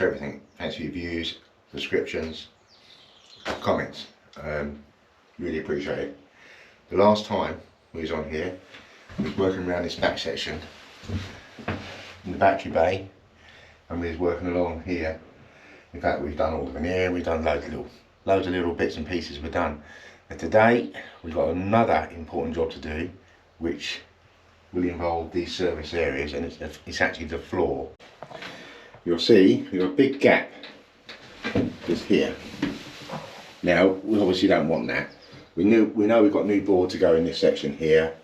for everything. Thanks for your views, subscriptions, comments. Really appreciate it. The last time we was on here, we was working around this back section in the battery bay, and we was working along here. In fact, we've done all of them here. We've done loads of little bits and pieces we've done. And today we've got another important job to do, which will involve these service areas, and it's actually the floor. You'll see we've got a big gap just here. Now we obviously don't want that. We know we've got new board to go in this section here,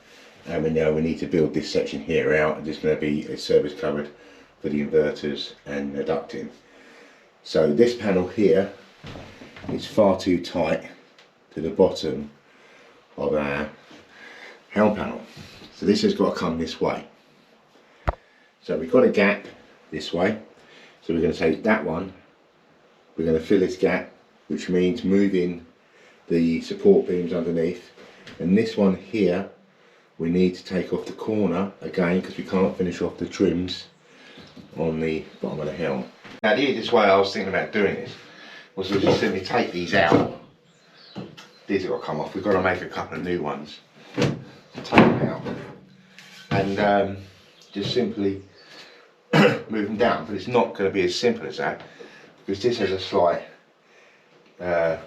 and we know we need to build this section here out, and there's going to be a service cupboard for the inverters and the ducting. So this panel here is far too tight to the bottom of our helm panel. So this has got to come this way. So we've got a gap this way. So we're going to take that one, we're going to fill this gap, which means moving the support beams underneath. And this one here, we need to take off the corner again because we can't finish off the trims on the bottom of the helm. Now the easiest way I was thinking about doing this was to just simply take these out. These have got to come off. We've got to make a couple of new ones. Take them out and just simply move them down, but it's not going to be as simple as that because this has a slight it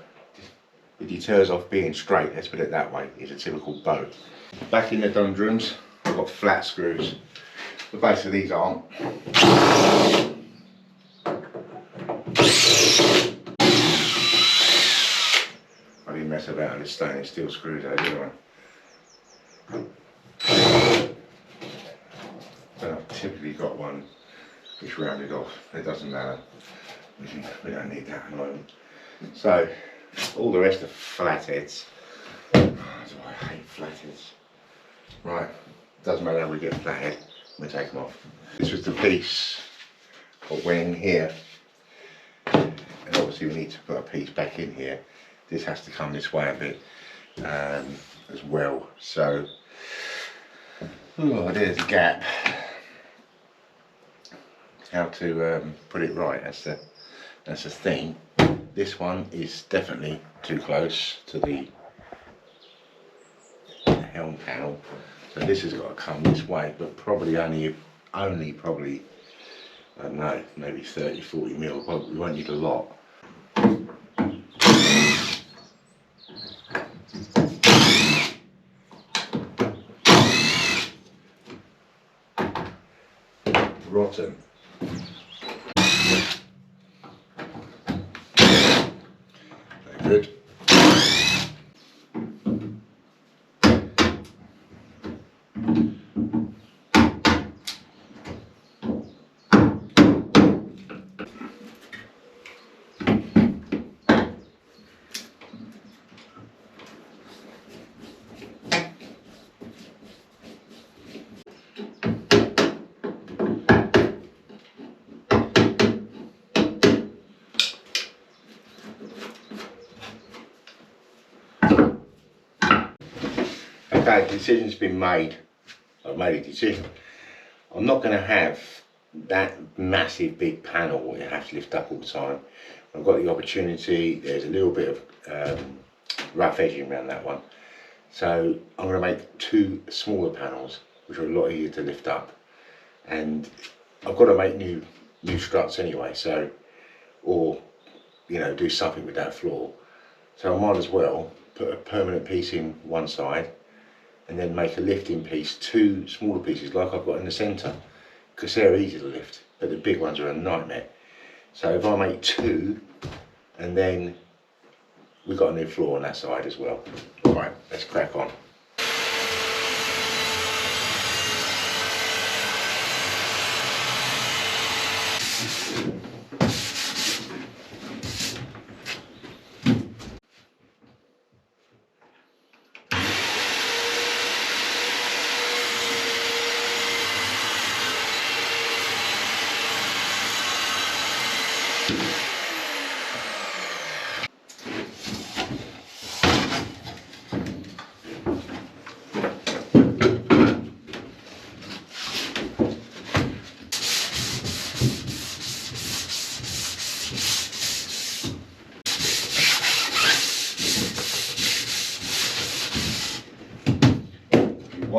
deters off being straight, let's put it that way. It's a typical bow. Back in the dundrums I've got flat screws. The base of these aren't. I didn't mess about with the stainless steel screws out, did I? I've typically got one which rounded off. It doesn't matter. We don't need that at the moment. So all the rest are flatheads. Oh, I hate flatheads. Right, doesn't matter how we get a flathead, we take them off. This was the piece that went in here, and obviously we need to put a piece back in here. This has to come this way a bit as well. So there's a gap. How to put it right, that's the thing. This one is definitely too close to the helm panel, so this has got to come this way, but probably only probably, I don't know, maybe 30-40 mil. We won't need a lot. Rotten. Very good. Okay, the decision's been made. I've made a decision. I'm not going to have that massive big panel you have to lift up all the time. I've got the opportunity, there's a little bit of rough edging around that one. So I'm going to make two smaller panels, which are a lot easier to lift up. And I've got to make new struts anyway, so, or, you know, do something with that floor. So I might as well put a permanent piece in one side, and then make a lifting piece, two smaller pieces like I've got in the centre, because they're easy to lift, but the big ones are a nightmare. So if I make two, and then we've got a new floor on that side as well. Right, let's crack on.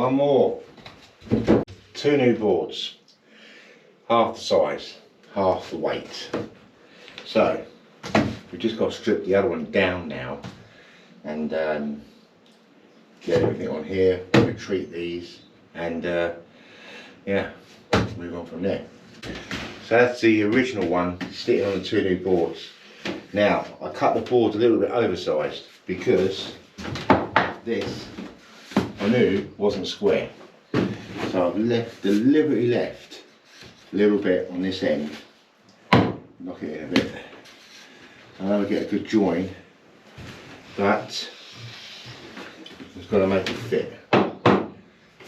one more. 2 new boards, half the size, half the weight. So we've just got to strip the other one down now and get everything on here, retreat these, and yeah, move on from there. So that's the original one sitting on the 2 new boards. Now I cut the boards a little bit oversized because this I knew wasn't square. So I've deliberately left a little bit on this end, knock it in a bit. I know I get a good join, but it's got to make it fit. So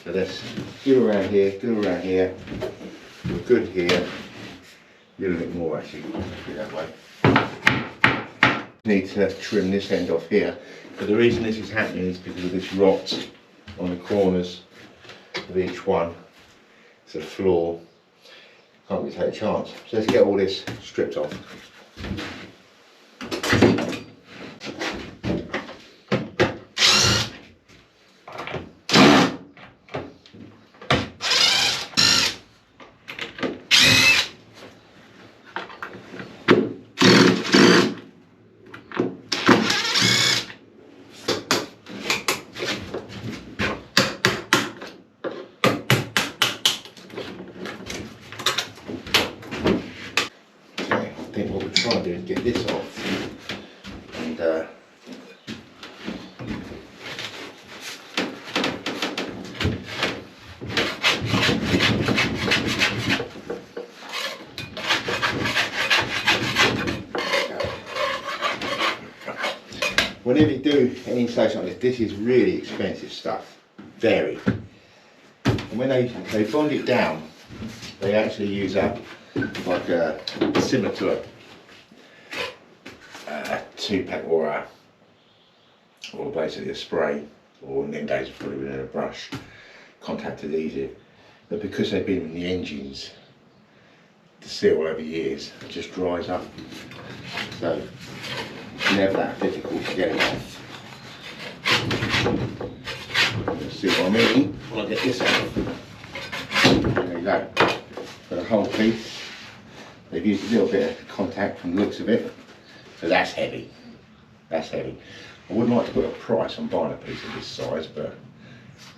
let's go around here, we're good here, a little bit more actually, put it that way. Need to trim this end off here, but the reason this is happening is because of this rot on the corners of each one. It's a floor, can't really take a chance. So let's get all this stripped off. I think what we're trying to do is get this off and whenever you do any installation like this is really expensive stuff, very. And when they bond it down, they actually use up like a similar to a 2-pack or basically a spray, or in them days probably with a brush, contact adhesive. But because they've been in the engines, the seal over years, it just dries up. So it's never that difficult to get it off. You'll see what I mean when I get this off. There you go. For the whole piece. They've used a little bit of contact from the looks of it, so that's heavy. That's heavy. I wouldn't like to put a price on buying a piece of this size, but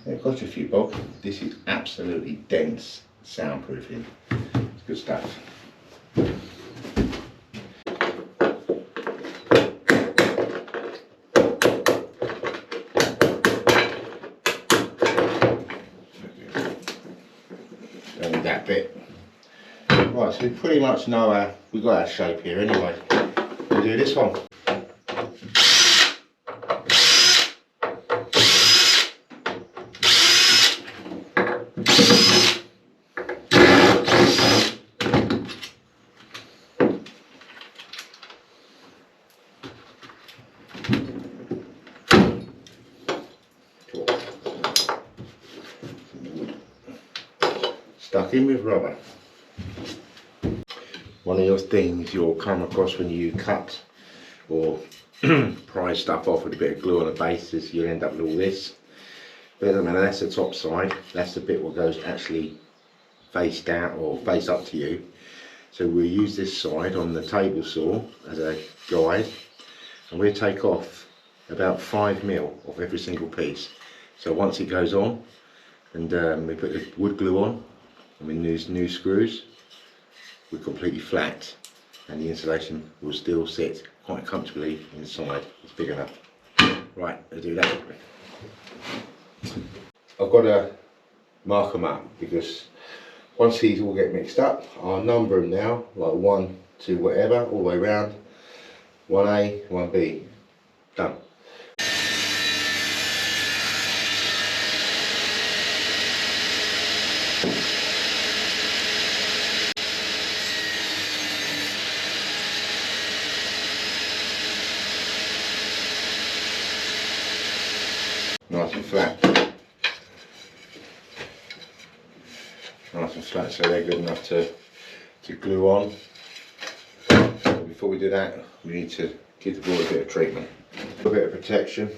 it costs you a few bob. This is absolutely dense soundproofing. It's good stuff. Only that bit. Right, so we pretty much know we've got our shape here anyway. We'll do this one. Stuck in with rubber. One of your things you'll come across when you cut or prise stuff off with a bit of glue on the base is you'll end up with all this. But it doesn't matter, that's the top side. That's the bit what goes actually face down or face up to you. So we'll use this side on the table saw as a guide, and we'll take off about 5mm off every single piece. So once it goes on and we put the wood glue on and we use new screws, we're completely flat and the insulation will still sit quite comfortably inside. It's big enough. Right, I'll do that. I've got to mark them up because once these all get mixed up, I'll number them now, like 1, 2, whatever, all the way around. 1A, 1B. Done. Nice and flat. Nice and flat, so they're good enough to glue on. But before we do that, we need to give the board a bit of treatment. A bit of protection.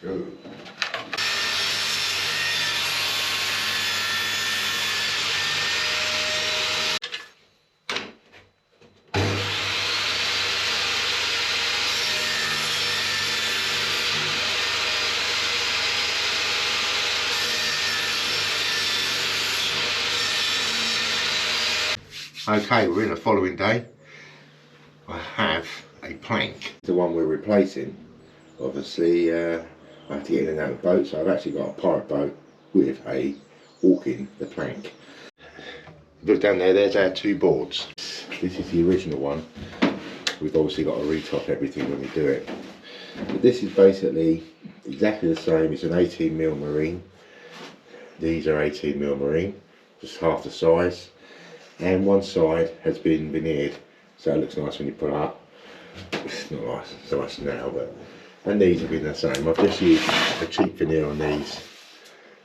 go. Okay, we're in the following day. I have a plank. The one we're replacing, obviously, I have to get in and out of the boat, so I've actually got a pirate boat with a walking the plank. Look down there, there's our two boards. This is the original one. We've obviously got to retop everything when we do it. But this is basically exactly the same. It's an 18mm marine. These are 18mm marine, just half the size. And one side has been veneered, so it looks nice when you put it up. It's not nice so much now, but and these have been the same. I've just used a cheap veneer on these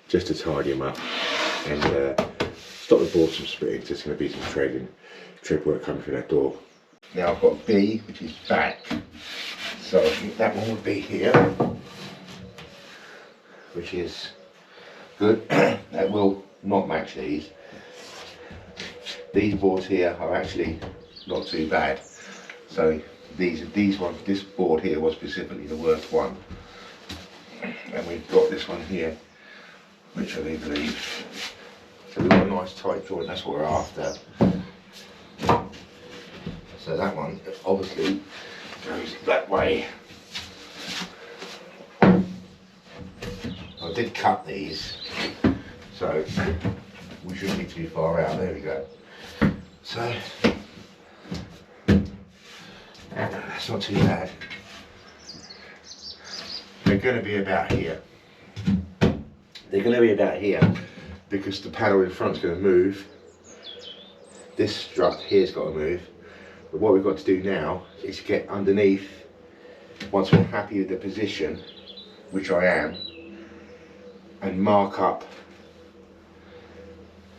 just to tidy them up and stop the boards from splitting. There's going to be some tread work coming through that door. Now I've got B, which is back, so I think that one would be here, which is good. That will not match these. These boards here are actually not too bad. So this board here was specifically the worst one. And we've got this one here, which I do believe. So we've got a nice tight joint, that's what we're after. So that one obviously goes that way. I did cut these, so we shouldn't be too far out. There we go. So that's not too bad. They're going to be about here. They're going to be about here because the panel in front is going to move. This strut here's got to move. But what we've got to do now is get underneath. Once we're happy with the position, which I am, and mark up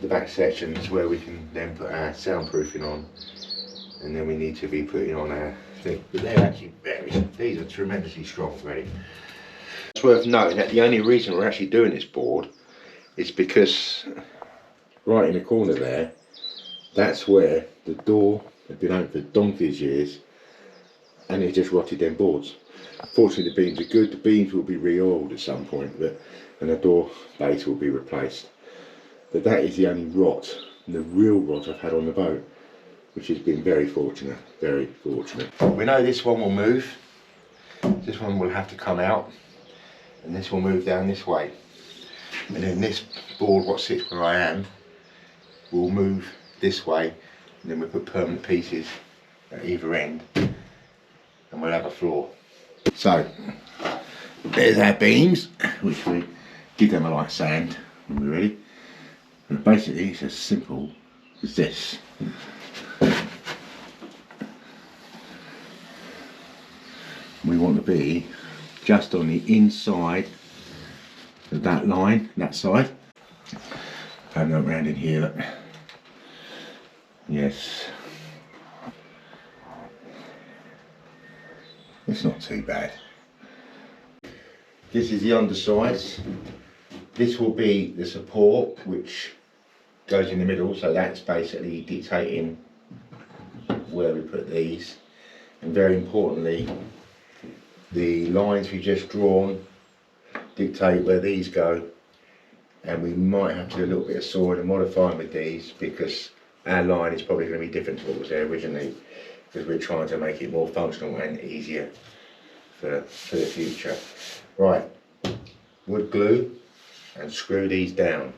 the back sections where we can then put our soundproofing on, and then we need to be putting on our thing. But they're actually these are tremendously strong already. It's worth noting that the only reason we're actually doing this board is because right in the corner there, that's where the door had been open for donkey's years, and it just rotted them boards. Fortunately the beams are good. The beams will be re-oiled at some point, and the door base will be replaced. But that is the only rot, the real rot I've had on the boat, which has been very fortunate, very fortunate. We know this one will move. This one will have to come out, and this will move down this way. And then this board, what sits where I am, will move this way, and then we'll put permanent pieces at either end, and we'll have a floor. So, there's our beams, which we give them a light sand when we're ready. And basically it's as simple as this. We want to be just on the inside of that line, that side. Have that round in here, look. Yes. It's not too bad. This is the undersides. This will be the support which goes in the middle, so that's basically dictating where we put these. And very importantly, the lines we've just drawn dictate where these go, and we might have to do a little bit of sawing and modifying with these because our line is probably going to be different to what was there originally, because we're trying to make it more functional and easier for the future. Right, wood glue and screw these down.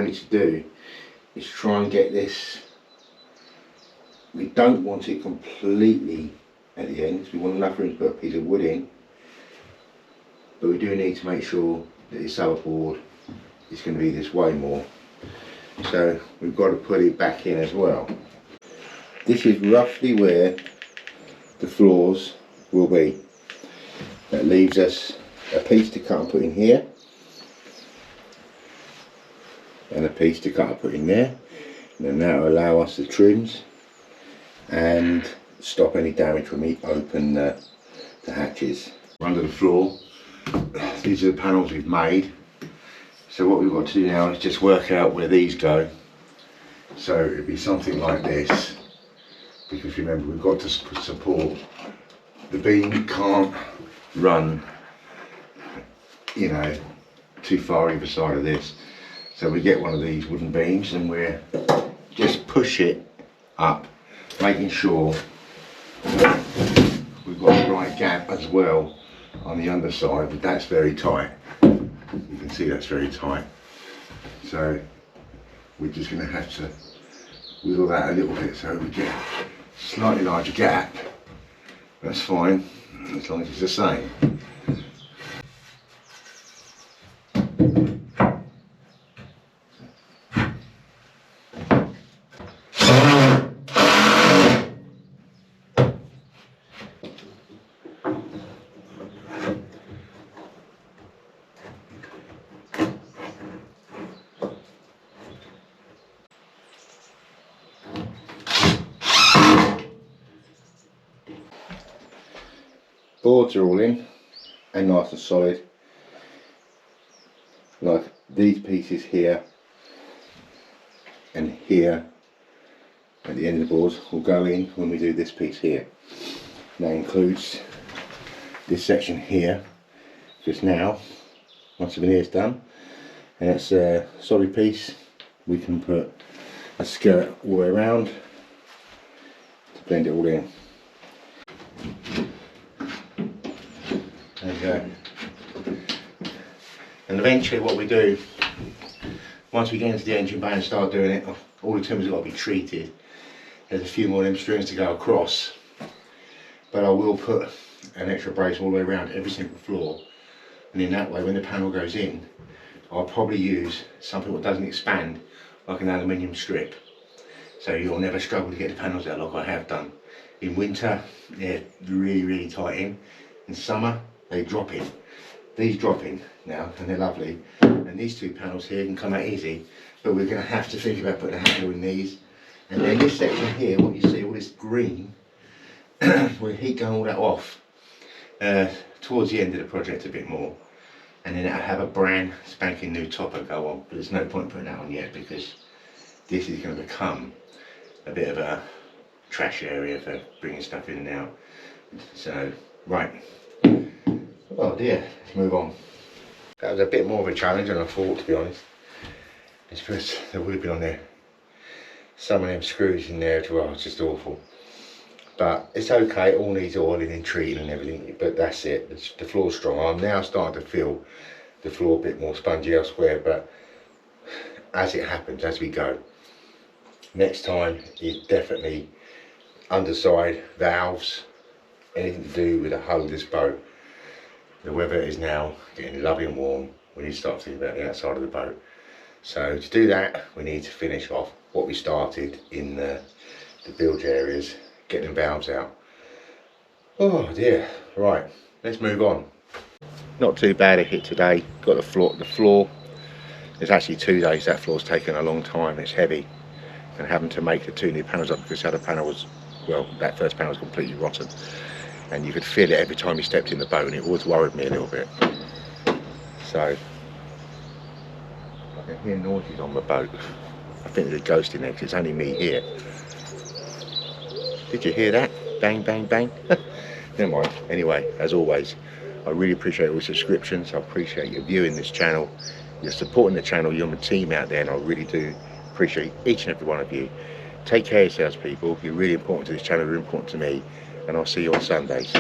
need to do is try and get this. We don't want it completely at the end, we want enough room to put a piece of wood in, but we do need to make sure that this other board is going to be this way more, so we've got to put it back in as well. This is roughly where the floors will be. That leaves us a piece to cut and put in here, and a piece to cut and put in there, and then that will allow us the trims and stop any damage when we open the hatches. Under the floor, these are the panels we've made, so what we've got to do now is just work out where these go. So it'd be something like this, because remember we've got to support the beam. Can't run, you know, too far either side of this, so we get one of these wooden beams and we just push it up, making sure we've got the right gap as well on the underside, but that's very tight. You can see that's very tight, so we're just going to have to wiggle that a little bit so we get a slightly larger gap. That's fine as long as it's the same. Boards are all in and nice and solid. Like these pieces here and here at the end of the boards will go in when we do this piece here. That includes this section here, just now, once the veneer's done, and it's a solid piece. We can put a skirt all the way around to blend it all in. There you go. And eventually what we do, once we get into the engine bay and start doing it, all the timbers have got to be treated. There's a few more of them strings to go across, but I will put an extra brace all the way around every single floor, and in that way when the panel goes in, I'll probably use something that doesn't expand, like an aluminium strip, so you'll never struggle to get the panels out like I have done. In winter they're really tight in summer they drop in. These drop in now and they're lovely, and these two panels here can come out easy, but we're going to have to think about putting a handle in these. And then this section here, what you see, all this green, we'll heat gun all that off towards the end of the project a bit more, and then I'll have a brand spanking new topper go on, but there's no point putting that on yet because this is going to become a bit of a trash area for bringing stuff in and out. So right, oh dear, let's move on. That was a bit more of a challenge than I thought, to be honest. It's because there would have been on there some of them screws in there as well. It's just awful, but it's okay. It all needs oiling and treating and everything, but that's it. The floor's strong. I'm now starting to feel the floor a bit more spongy elsewhere, but as it happens, as we go, next time is definitely underside valves, anything to do with the hull of this boat. The weather is now getting lovely and warm. We need to start thinking about the outside of the boat. So to do that, we need to finish off what we started in the bilge areas, getting the valves out. Oh dear, right, let's move on. Not too bad a hit today. Got the floor, it's actually 2 days, that floor's taken a long time, it's heavy. And having to make the two new panels up because the other panel was, well, that first panel was completely rotten. And you could feel it every time you stepped in the boat, and it always worried me a little bit. So I can hear noises on the boat. I think there's a ghost in there because it's only me here. Did you hear that? Bang, bang, bang. Never mind. Anyway, as always, I really appreciate all the subscriptions. I appreciate you viewing this channel. You're supporting the channel. You're my team out there, and I really do appreciate each and every one of you. Take care of yourselves, people. You're really important to this channel. You're important to me. And I'll see you on Sundays.